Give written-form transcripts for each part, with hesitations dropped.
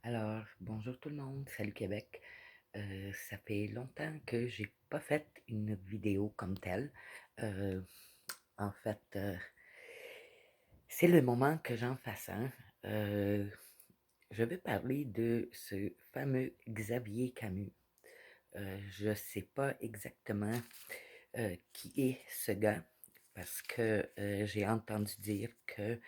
Bonjour tout le monde, salut Québec. Ça fait longtemps que j'ai pas fait une vidéo comme telle. Euh, en fait, c'est le moment que j'en fasse un. Euh, je vais parler de ce fameux Xavier Camus. Je sais pas exactement qui est ce gars parce que j'ai entendu dire que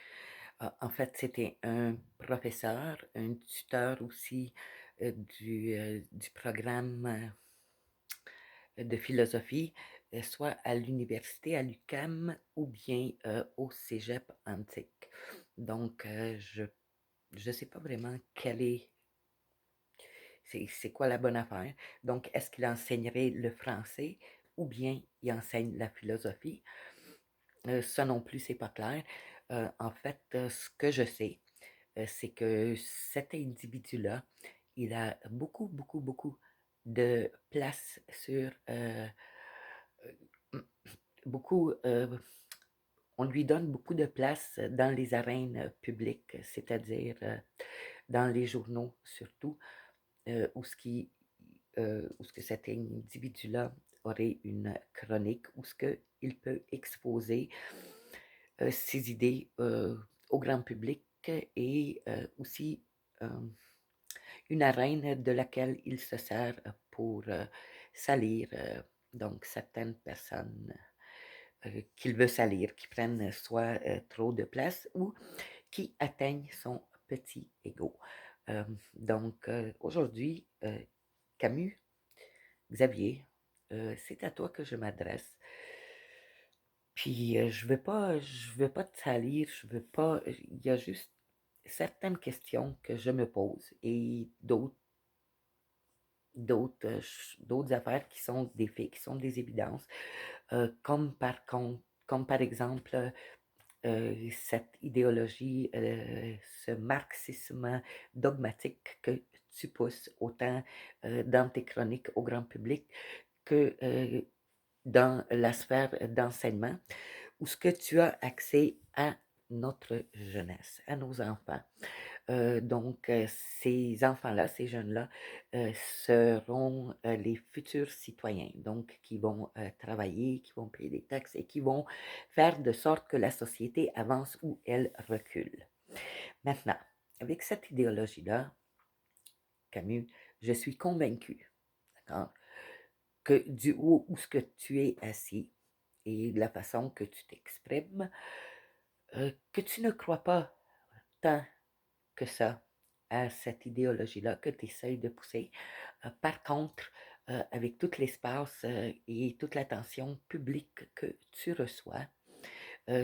en fait, c'était un professeur, un tuteur aussi du programme de philosophie, soit à l'université, à l'UQAM ou bien au Cégep antique. Donc, je sais pas vraiment c'est quoi la bonne affaire. Donc, est-ce qu'il enseignerait le français ou bien il enseigne la philosophie? Ça non plus, c'est pas clair. En fait, ce que je sais, c'est que cet individu-là, il a beaucoup, beaucoup, beaucoup de place sur euh, beaucoup, on lui donne beaucoup de place dans les arènes publiques, c'est-à-dire dans les journaux surtout, où ce que cet individu-là aurait une chronique, où ce qu'il peut exposer ses idées au grand public et aussi euh, une arène de laquelle il se sert pour salir donc certaines personnes qu'il veut salir, qui prennent soit trop de place ou qui atteignent son petit ego. Aujourd'hui, Camus, Xavier, c'est à toi que je m'adresse. Puis je veux pas te salir, je veux pas. Il y a juste certaines questions que je me pose et d'autres affaires qui sont des faits, qui sont des évidences, comme par exemple cette idéologie, ce marxisme dogmatique que tu pousses autant dans tes chroniques au grand public que dans la sphère d'enseignement, où ce que tu as accès à notre jeunesse, à nos enfants. Ces enfants-là, ces jeunes-là, seront les futurs citoyens, donc qui vont travailler, qui vont payer des taxes et qui vont faire de sorte que la société avance ou elle recule. Maintenant, avec cette idéologie-là, Camus, je suis convaincu, d'accord, que du haut où ce que tu es assis et de la façon que tu t'exprimes, que tu ne crois pas tant que ça à cette idéologie-là que tu essayes de pousser. Par contre, avec tout l'espace et toute l'attention publique que tu reçois,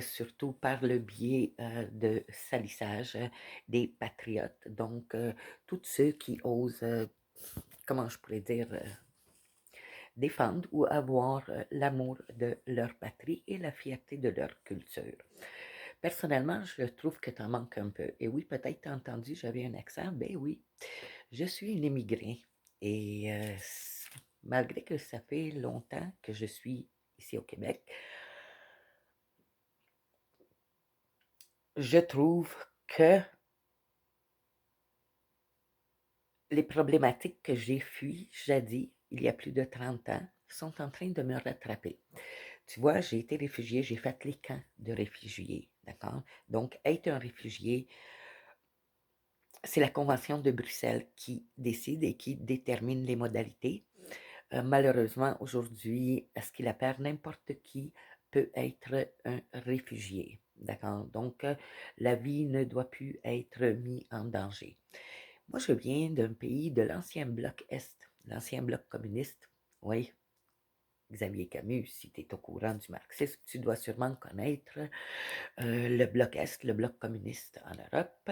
surtout par le biais de salissage des patriotes, donc tous ceux qui osent, comment je pourrais dire, défendre ou avoir l'amour de leur patrie et la fierté de leur culture. Personnellement, je trouve que tu en manques un peu. Et oui, peut-être t'as entendu, j'avais un accent. Ben oui, je suis une immigrée. Et malgré que ça fait longtemps que je suis ici au Québec, je trouve que les problématiques que j'ai fuies jadis, il y a plus de 30 ans, sont en train de me rattraper. Tu vois, j'ai été réfugiée, j'ai fait les camps de réfugiés, d'accord? Donc, être un réfugié, c'est la Convention de Bruxelles qui décide et qui détermine les modalités. Malheureusement, aujourd'hui, à ce qu'il appelle n'importe qui peut être un réfugié, d'accord? Donc, la vie ne doit plus être mise en danger. Moi, je viens d'un pays de l'ancien bloc Est, l'ancien bloc communiste. Oui, Xavier Camus, si tu es au courant du marxisme, tu dois sûrement connaître le bloc Est, le bloc communiste en Europe.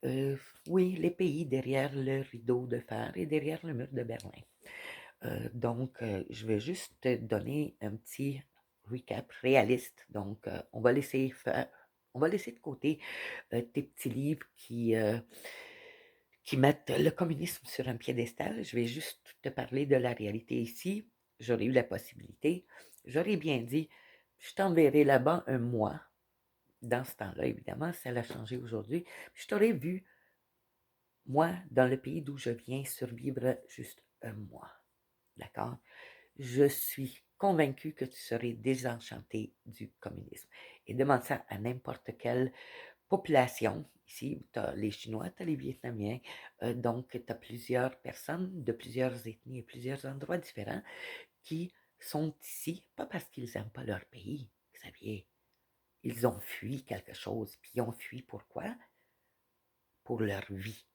Euh, oui, les pays derrière le rideau de fer et derrière le mur de Berlin. Je vais juste te donner un petit recap réaliste. On va laisser de côté tes petits livres qui mettent le communisme sur un piédestal. Je vais juste te parler de la réalité ici. J'aurais eu la possibilité. J'aurais bien dit, je t'enverrai là-bas un mois. Dans ce temps-là, évidemment, ça l'a changé aujourd'hui. Je t'aurais vu moi, dans le pays d'où je viens, survivre juste un mois. D'accord? Je suis convaincu que tu serais désenchanté du communisme. Et demande ça à n'importe quelle population. Ici, tu as les Chinois, tu as les Vietnamiens. Donc, tu as plusieurs personnes de plusieurs ethnies et plusieurs endroits différents qui sont ici, pas parce qu'ils n'aiment pas leur pays, Xavier. Ils ont fui quelque chose. Puis ils ont fui pourquoi? Pour leur vie.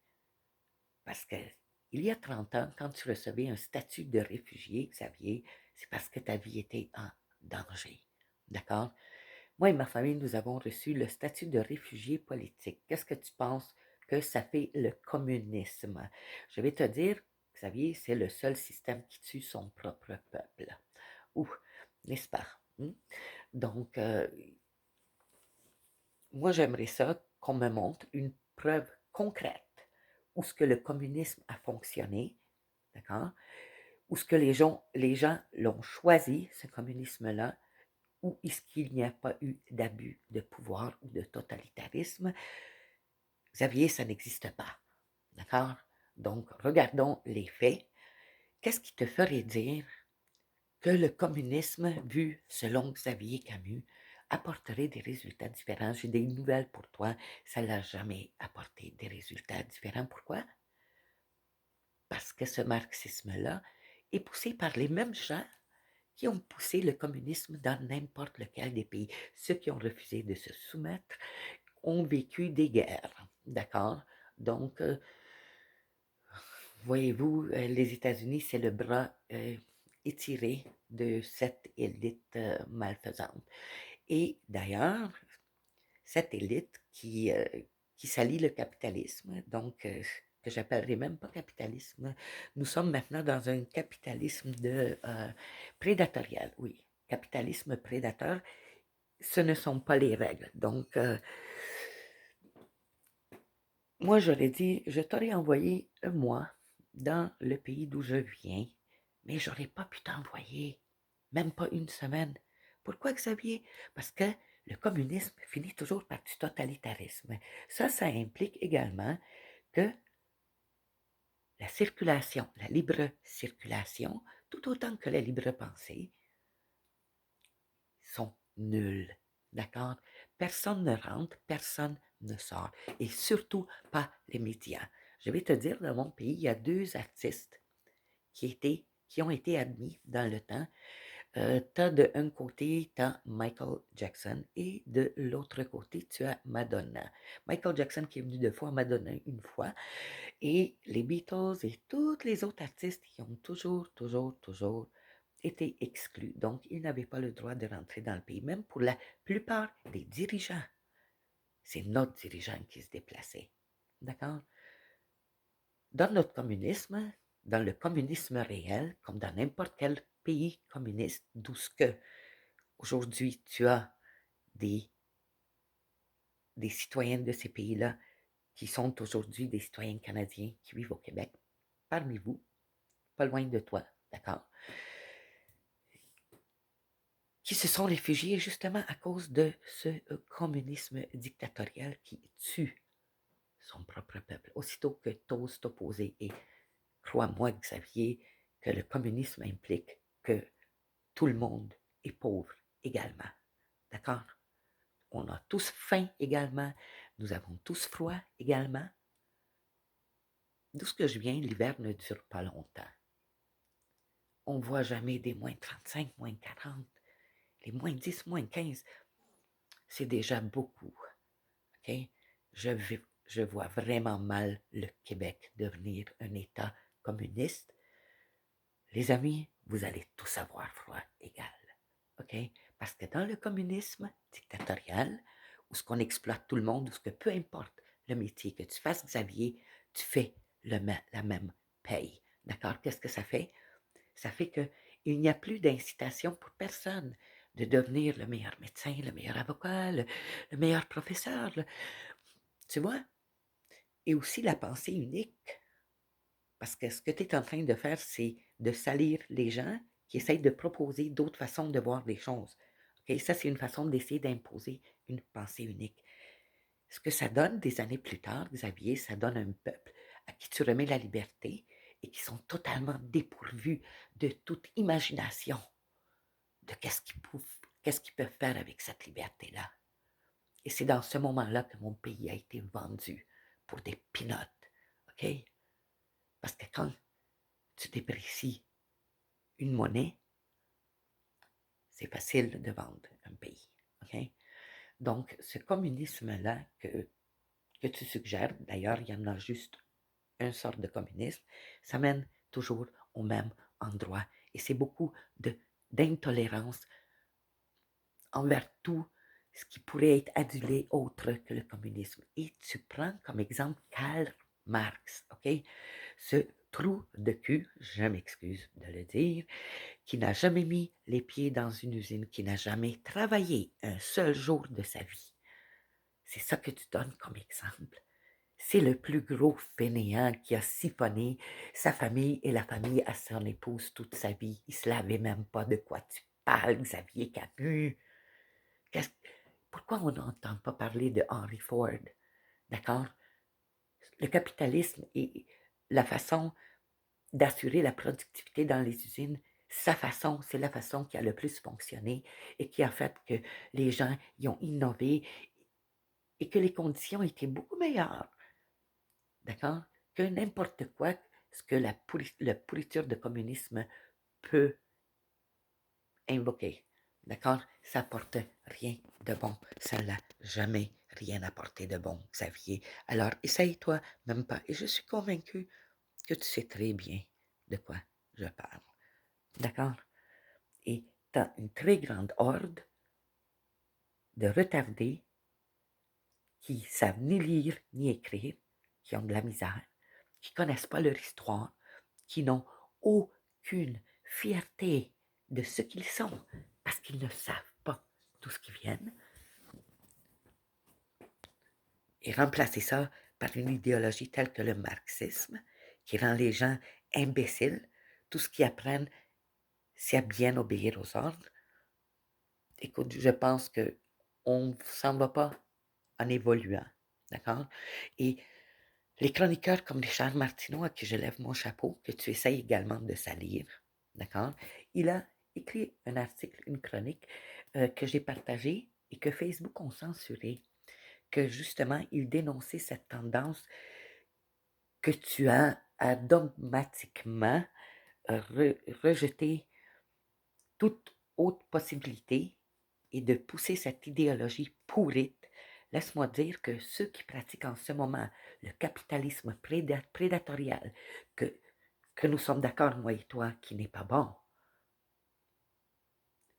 Parce que il y a 30 ans, quand tu recevais un statut de réfugié, Xavier, c'est parce que ta vie était en danger. D'accord? Moi et ma famille, nous avons reçu le statut de réfugié politique. Qu'est-ce que tu penses que ça fait le communisme? Je vais te dire, Xavier, c'est le seul système qui tue son propre peuple. Ouh, n'est-ce pas? Donc, moi, j'aimerais ça qu'on me montre une preuve concrète où ce que le communisme a fonctionné, d'accord? Où ce que les gens l'ont choisi, ce communisme-là, ou est-ce qu'il n'y a pas eu d'abus de pouvoir ou de totalitarisme? Xavier, ça n'existe pas. D'accord? Donc, regardons les faits. Qu'est-ce qui te ferait dire que le communisme, vu selon Xavier Camus, apporterait des résultats différents? J'ai des nouvelles pour toi. Ça ne l'a jamais apporté des résultats différents. Pourquoi? Parce que ce marxisme-là est poussé par les mêmes gens qui ont poussé le communisme dans n'importe lequel des pays. Ceux qui ont refusé de se soumettre ont vécu des guerres, d'accord? Donc, voyez-vous, les États-Unis, c'est le bras étiré de cette élite malfaisante. Et d'ailleurs, cette élite qui salit le capitalisme, donc que j'appellerais même pas capitalisme, nous sommes maintenant dans un capitalisme de prédatorial, oui, capitalisme prédateur, ce ne sont pas les règles. Donc, moi, j'aurais dit, je t'aurais envoyé un mois dans le pays d'où je viens, mais j'aurais pas pu t'envoyer, même pas une semaine. Pourquoi, Xavier? Parce que le communisme finit toujours par du totalitarisme. Ça implique également que la circulation, la libre circulation, tout autant que la libre pensée, sont nulles. D'accord? Personne ne rentre, personne ne sort. Et surtout pas les médias. Je vais te dire, dans mon pays, il y a 2 artistes qui ont été admis dans le temps. Tu as de un côté, tu as Michael Jackson et de l'autre côté, tu as Madonna. Michael Jackson qui est venu 2 fois, Madonna une fois. Et les Beatles et tous les autres artistes qui ont toujours été exclus. Donc, ils n'avaient pas le droit de rentrer dans le pays, même pour la plupart des dirigeants. C'est notre dirigeant qui se déplaçait. D'accord? Dans notre communisme, dans le communisme réel, comme dans n'importe quel pays communiste, d'où ce que aujourd'hui tu as des, des citoyens de ces pays-là qui sont aujourd'hui des citoyens canadiens qui vivent au Québec, parmi vous, pas loin de toi, d'accord, qui se sont réfugiés justement à cause de ce communisme dictatorial qui tue son propre peuple. Aussitôt que tu oses t'opposer, et crois-moi, Xavier, que le communisme implique que tout le monde est pauvre également. D'accord? On a tous faim également. Nous avons tous froid également. D'où ce que je viens, l'hiver ne dure pas longtemps. On ne voit jamais des moins 35, moins 40. Les moins 10, moins 15, c'est déjà beaucoup. OK? Je vois vraiment mal le Québec devenir un État communiste. Les amis, vous allez tous avoir froid égal. OK? Parce que dans le communisme dictatorial, où ce qu'on exploite tout le monde, où ce que peu importe le métier que tu fasses, Xavier, tu fais la même paye. D'accord? Qu'est-ce que ça fait? Ça fait qu'il n'y a plus d'incitation pour personne de devenir le meilleur médecin, le meilleur avocat, le meilleur professeur. Tu vois? Et aussi la pensée unique. Parce que ce que tu es en train de faire, c'est de salir les gens qui essayent de proposer d'autres façons de voir les choses. OK? Ça, c'est une façon d'essayer d'imposer une pensée unique. Ce que ça donne des années plus tard, Xavier, ça donne un peuple à qui tu remets la liberté et qui sont totalement dépourvus de toute imagination de qu'est-ce qu'ils peuvent faire avec cette liberté-là. Et c'est dans ce moment-là que mon pays a été vendu pour des peanuts, OK? Parce que quand tu déprécies une monnaie, c'est facile de vendre un pays, OK? Donc, ce communisme-là que tu suggères, d'ailleurs, il y en a juste une sorte de communisme, ça mène toujours au même endroit. Et c'est beaucoup d'intolérance envers tout ce qui pourrait être adulé autre que le communisme. Et tu prends comme exemple Karl Marx, OK? Ce trou de cul, je m'excuse de le dire, qui n'a jamais mis les pieds dans une usine, qui n'a jamais travaillé un seul jour de sa vie. C'est ça que tu donnes comme exemple. C'est le plus gros fainéant qui a siphonné sa famille et la famille à son épouse toute sa vie. Il ne se lavait même pas de quoi tu parles, Xavier Camus. Pourquoi on n'entend pas parler de Henry Ford? D'accord? Le capitalisme et la façon d'assurer la productivité dans les usines, sa façon, c'est la façon qui a le plus fonctionné et qui a fait que les gens y ont innové et que les conditions étaient beaucoup meilleures, d'accord, que n'importe quoi, ce que la pourriture de communisme peut invoquer. D'accord? Ça n'apporte rien de bon. Ça n'a jamais rien apporté de bon, Xavier. Alors, essaye-toi même pas. Et je suis convaincu que tu sais très bien de quoi je parle. D'accord? Et tu as une très grande horde de retardés qui savent ni lire ni écrire, qui ont de la misère, qui ne connaissent pas leur histoire, qui n'ont aucune fierté de ce qu'ils sont parce qu'ils ne savent pas d'où ce qu'ils viennent, et remplacer ça par une idéologie telle que le marxisme, qui rend les gens imbéciles. Tout ce qu'ils apprennent, c'est à bien obéir aux ordres. Écoute, je pense qu'on ne s'en va pas en évoluant, d'accord? Et les chroniqueurs comme Richard Martineau, à qui je lève mon chapeau, que tu essayes également de salir, d'accord? Il a écrit un article, une chronique que j'ai partagée et que Facebook a censuré, que justement, il dénonçait cette tendance que tu as à dogmatiquement rejeter toute autre possibilité et de pousser cette idéologie pourrite. Laisse-moi dire que ceux qui pratiquent en ce moment le capitalisme prédatorial, que nous sommes d'accord, moi et toi, qui n'est pas bon,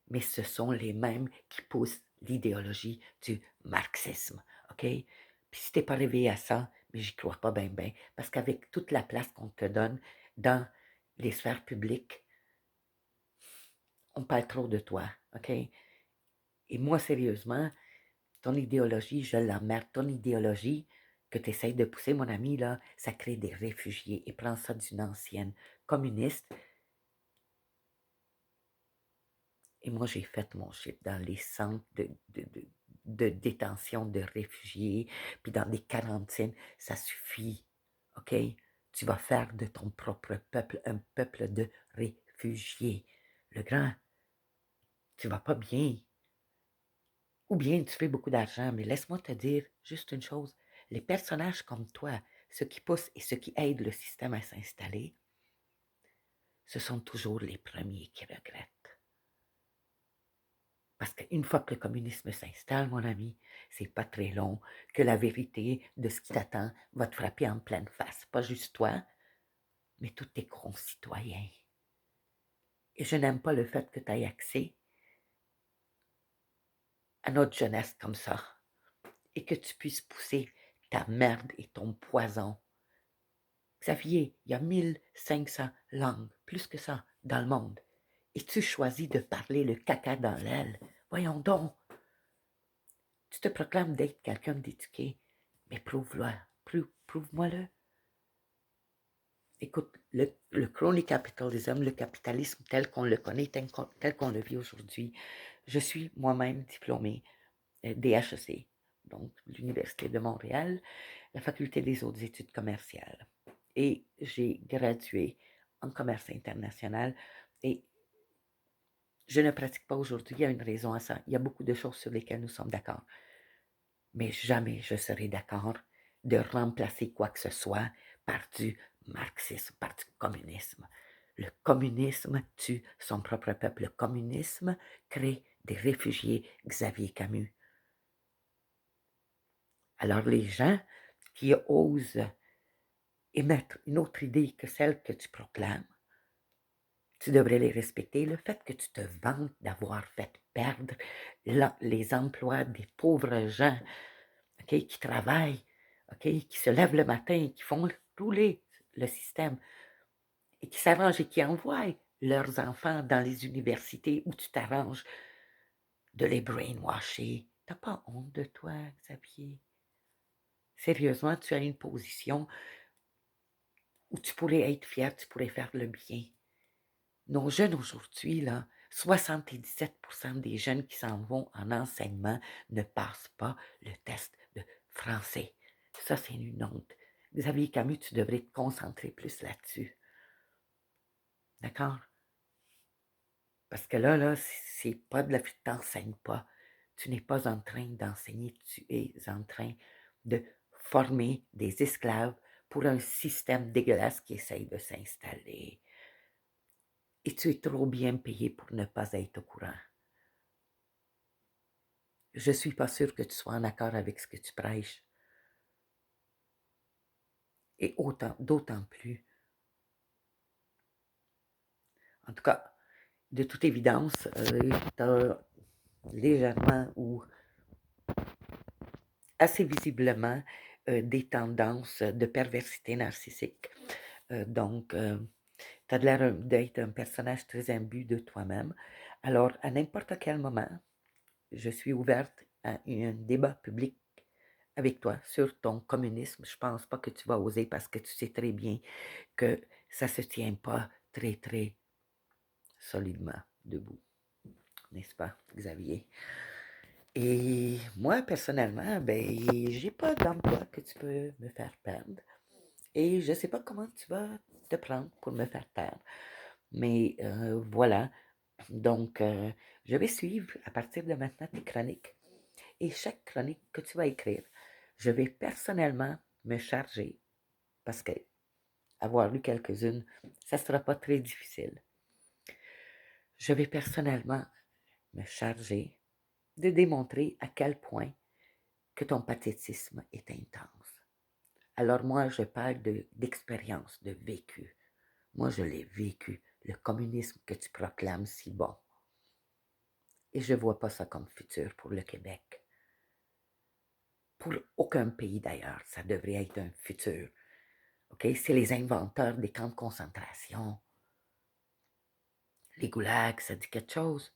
mais ce sont les mêmes qui poussent l'idéologie du marxisme, OK? Puis si t'es pas réveillé à ça, mais j'y crois pas bien, bien, parce qu'avec toute la place qu'on te donne dans les sphères publiques, on parle trop de toi, OK? Et moi, sérieusement, ton idéologie, je l'emmerde. Ton idéologie que tu essaies de pousser, mon ami, là, ça crée des réfugiés. Et prends ça d'une ancienne communiste. Et moi, j'ai fait mon shit dans les centres de détention de réfugiés, puis dans des quarantaines. Ça suffit, OK? Tu vas faire de ton propre peuple un peuple de réfugiés. Le grand, tu vas pas bien. Ou bien tu fais beaucoup d'argent, mais laisse-moi te dire juste une chose. Les personnages comme toi, ceux qui poussent et ceux qui aident le système à s'installer, ce sont toujours les premiers qui regrettent. Parce qu'une fois que le communisme s'installe, mon ami, c'est pas très long que la vérité de ce qui t'attend va te frapper en pleine face. Pas juste toi, mais tous tes concitoyens. Et je n'aime pas le fait que tu aies accès à notre jeunesse comme ça et que tu puisses pousser ta merde et ton poison. Xavier, il y a 1500 langues, plus que ça, dans le monde. Et tu choisis de parler le caca dans l'aile. Voyons donc. Tu te proclames d'être quelqu'un d'éduqué, mais prouve-le. Prouve-moi-le. Écoute, le crony capitalism, le capitalisme tel qu'on le connaît, tel qu'on le vit aujourd'hui, je suis moi-même diplômé d'HEC, donc l'Université de Montréal, la Faculté des hautes études commerciales. et j'ai gradué en commerce international et je ne pratique pas aujourd'hui. Il y a une raison à ça. Il y a beaucoup de choses sur lesquelles nous sommes d'accord. Mais jamais je serai d'accord de remplacer quoi que ce soit par du marxisme, par du communisme. Le communisme tue son propre peuple. Le communisme crée des réfugiés. Xavier Camus. Alors les gens qui osent émettre une autre idée que celle que tu proclames, tu devrais les respecter. Le fait que tu te vantes d'avoir fait perdre les emplois des pauvres gens, okay, qui travaillent, okay, qui se lèvent le matin, qui font rouler le système et qui s'arrangent et qui envoient leurs enfants dans les universités où tu t'arranges de les brainwasher. T'as pas honte de toi, Xavier? Sérieusement, tu as une position où tu pourrais être fier, tu pourrais faire le bien. Nos jeunes aujourd'hui, là, 77% des jeunes qui s'en vont en enseignement ne passent pas le test de français. Ça, c'est une honte. Xavier Camus, tu devrais te concentrer plus là-dessus. D'accord? Parce que là, c'est pas de la... Tu t'enseignes pas. Tu n'es pas en train d'enseigner, tu es en train de former des esclaves pour un système dégueulasse qui essaye de s'installer. Et tu es trop bien payé pour ne pas être au courant. Je ne suis pas sûre que tu sois en accord avec ce que tu prêches. Et d'autant plus. En tout cas, de toute évidence, tu as légèrement ou assez visiblement des tendances de perversité narcissique. Donc, tu as l'air d'être un personnage très imbu de toi-même. Alors, à n'importe quel moment, je suis ouverte à un débat public avec toi sur ton communisme. Je ne pense pas que tu vas oser parce que tu sais très bien que ça ne se tient pas très, très solidement debout. N'est-ce pas, Xavier? Et moi, personnellement, ben, j'ai pas d'emploi que tu peux me faire perdre. Et je sais pas comment tu vas te prendre pour me faire perdre. Mais voilà. Donc, je vais suivre à partir de maintenant tes chroniques. Et chaque chronique que tu vas écrire, je vais personnellement me charger, parce que avoir lu quelques-unes, ça ne sera pas très difficile. Je vais personnellement me charger de démontrer à quel point que ton pathétisme est intense. Alors moi, je parle d'expérience, de vécu. Moi, je l'ai vécu, le communisme que tu proclames si bon. Et je ne vois pas ça comme futur pour le Québec. Pour aucun pays d'ailleurs, ça devrait être un futur. Okay? C'est les inventeurs des camps de concentration. Les goulags, ça dit quelque chose?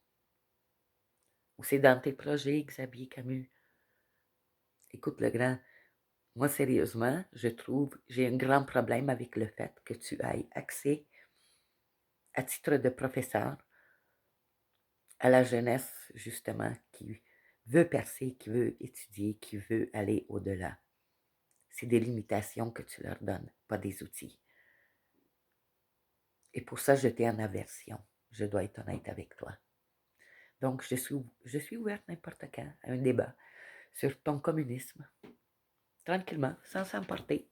Ou c'est dans tes projets, Xavier Camus? Écoute, le grand, moi, sérieusement, je trouve, j'ai un grand problème avec le fait que tu aies accès, à titre de professeur, à la jeunesse, justement, qui veut percer, qui veut étudier, qui veut aller au-delà. C'est des limitations que tu leur donnes, pas des outils. Et pour ça, je t'ai en aversion. Je dois être honnête avec toi. Donc, je suis ouverte n'importe quand à un débat sur ton communisme, tranquillement, sans s'emporter.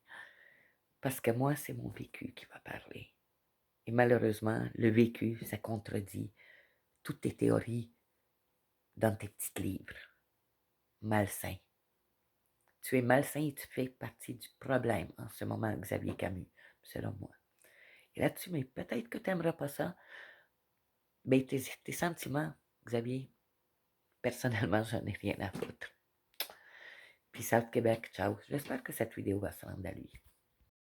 Parce que moi, c'est mon vécu qui va parler. Et malheureusement, le vécu, ça contredit toutes tes théories dans tes petits livres. Malsain. Tu es malsain et tu fais partie du problème en ce moment, Xavier Camus, selon moi. Et là-dessus, mais peut-être que tu n'aimeras pas ça. Mais tes sentiments, Xavier, personnellement, j'en ai rien à foutre. Puis South Québec, ciao. J'espère que cette vidéo va se rendre à lui.